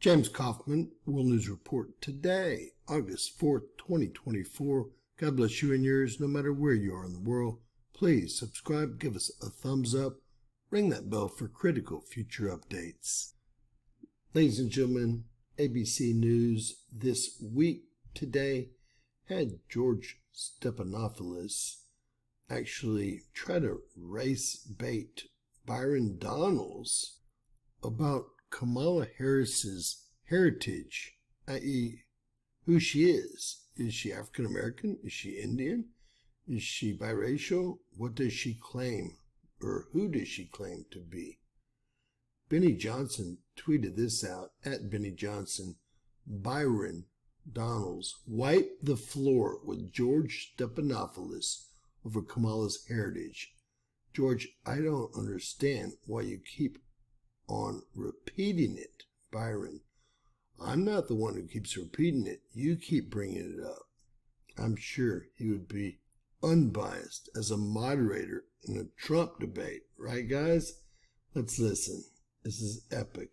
James Kaufman, World News Report today, August 4th, 2024. God bless you and yours, no matter where you are in the world. Please subscribe, give us a thumbs up, ring that bell for critical future updates. Ladies and gentlemen, ABC News this week today had George Stephanopoulos actually try to race bait Byron about Kamala Harris's heritage, i.e., who she is. Is she African American? Is she Indian? Is she biracial? What does she claim, or who does she claim to be? Benny Johnson tweeted this out at Benny Johnson. Byron Donalds wiped the floor with George Stephanopoulos over Kamala's heritage. George, I don't understand why you keep on repeating it, Byron. I'm not the one who keeps repeating it. You keep bringing it up. I'm sure he would be unbiased as a moderator in a Trump debate. Right, guys? Let's listen. This is epic.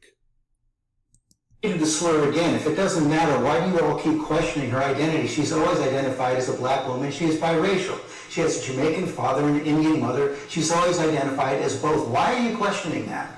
The slur again. If it doesn't matter, why do you all keep questioning her identity? She's always identified as a black woman. She is biracial. She has a Jamaican father and an Indian mother. She's always identified as both. Why are you questioning that?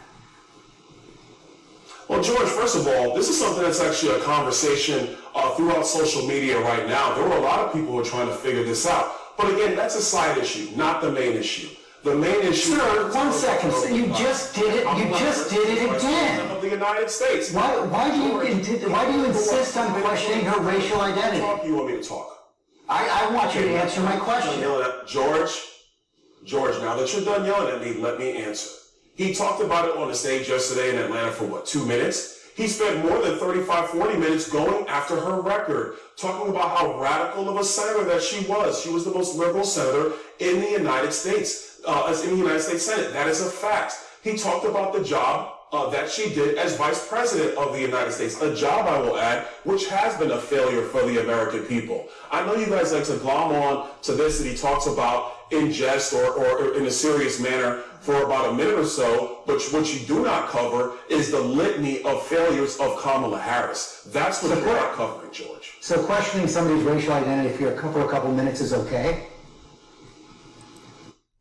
Well, George, first of all, this is something that's actually a conversation throughout social media right now. There were a lot of people who are trying to figure this out. But again, that's a side issue, not the main issue. The main issue... Sir, 1 second. So you just did it. You just did it again. Of the United States. Why do you insist on questioning her racial identity? You want me to talk? I want you to answer my question. George, now that you're done yelling at me, let me answer. He talked about it on the stage yesterday in Atlanta for, what, 2 minutes? He spent more than 35, 40 minutes going after her record, talking about how radical of a senator that she was. She was the most liberal senator in the United States, in the United States Senate. That is a fact. He talked about the job that she did as vice president of the United States, a job, I will add, which has been a failure for the American people. I know you guys like to glom on to this that he talks about in jest or in a serious manner for about a minute or so, but what you do not cover is the litany of failures of Kamala Harris. That's what you're not covering, George. So questioning somebody's racial identity for a couple minutes is okay?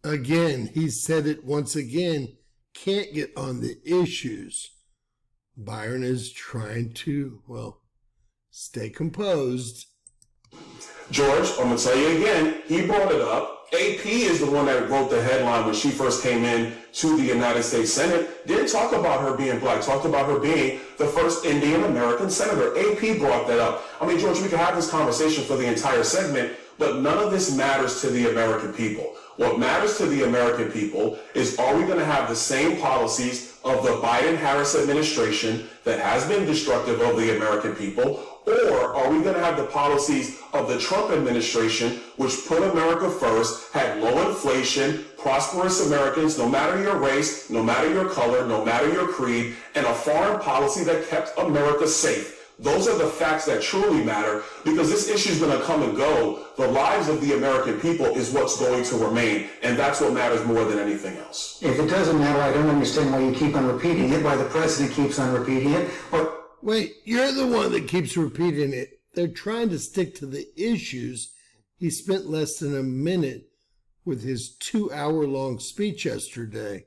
Again, he said it once again. Can't get on the issues. Byron is trying to, well, stay composed. George, I'm going to tell you again, he brought it up. AP is the one that wrote the headline when she first came in to the United States Senate. Didn't talk about her being black, talked about her being the first Indian American senator. AP brought that up. I mean, George, we could have this conversation for the entire segment, but none of this matters to the American people. What matters to the American people is, are we going to have the same policies of the Biden-Harris administration that has been destructive of the American people, or are we going to have the policies of the Trump administration, which put America first, had low inflation, prosperous Americans, no matter your race, no matter your color, no matter your creed, and a foreign policy that kept America safe? Those are the facts that truly matter, because this issue is going to come and go. The lives of the American people is what's going to remain, and that's what matters more than anything else. If it doesn't matter, I don't understand why you keep on repeating it, why the president keeps on repeating it. Wait, you're the one that keeps repeating it. They're trying to stick to the issues. He spent less than a minute with his 2-hour-long speech yesterday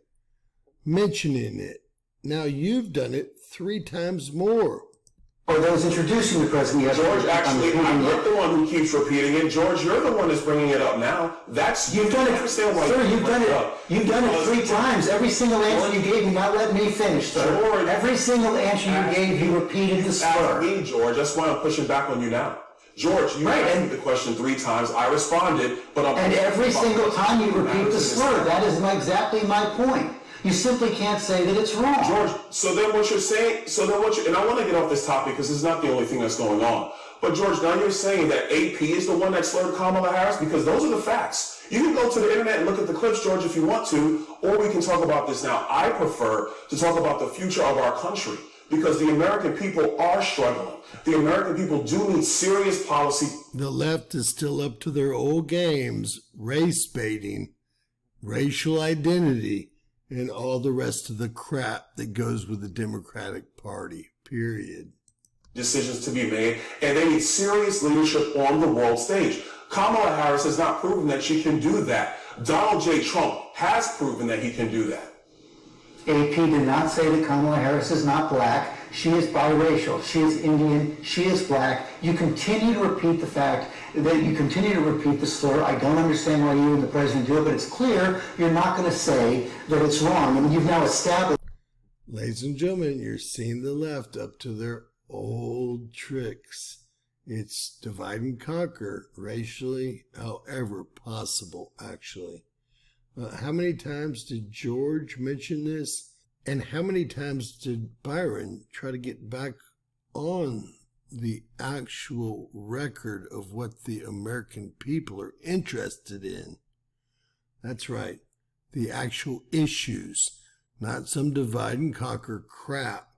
mentioning it. Now you've done it 3 times more. Or those introducing the president. George, actually, I'm not the one who keeps repeating it. George, you're the one that's bringing it up now. You've done it. Sir, you've done it 3 times. Every single answer you gave me, not let me finish, sir. George, every single answer you gave, you repeated the slur. Me, George. That's why I'm pushing back on you now. George, you asked me the question 3 times. I responded, but and every single time you repeat the slur. That is exactly my point. You simply can't say that it's wrong. George, so then what you're saying, and I want to get off this topic because it's not the only thing that's going on. But George, now you're saying that AP is the one that slurred Kamala Harris, because those are the facts. You can go to the internet and look at the clips, George, if you want to, or we can talk about this now. I prefer to talk about the future of our country, because the American people are struggling. The American people do need serious policy. The left is still up to their old games, race baiting, racial identity, and all the rest of the crap that goes with the Democratic Party. period. Decisions to be made, and they need serious leadership on the world stage. Kamala Harris has not proven that she can do that. Donald J. Trump has proven that he can do that. AP did not say that Kamala Harris is not black. She is biracial. She is Indian. She is black. You continue to repeat the fact that you continue to repeat the slur. I don't understand why you and the president do it, but it's clear you're not going to say that it's wrong. I mean, you've now established. Ladies and gentlemen, you're seeing the left up to their old tricks. It's divide and conquer racially, however possible, actually. How many times did George mention this? And how many times did Byron try to get back on the actual record of what the American people are interested in? That's right, the actual issues, not some divide and conquer crap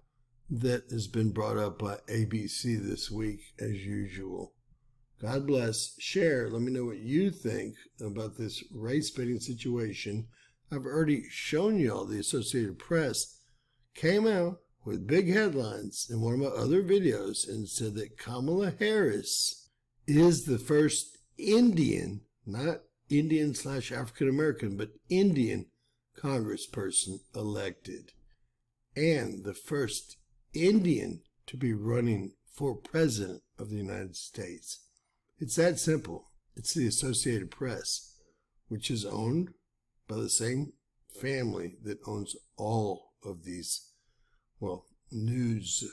that has been brought up by ABC this week as usual. God bless. Share. Let me know what you think about this race-baiting situation. I've already shown you all the Associated Press came out with big headlines in one of my other videos and said that Kamala Harris is the first Indian, not Indian/African American, but Indian congressperson elected, and the first Indian to be running for president of the United States. It's that simple. It's the Associated Press, which is owned by the same family that owns all of these, well, news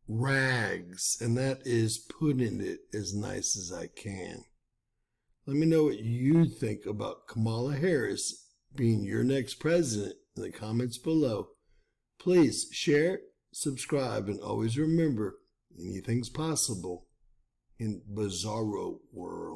rags, and that is putting it as nice as I can. Let me know what you think about Kamala Harris being your next president in the comments below. Please share, subscribe, and always remember, anything's possible in Bizarro World.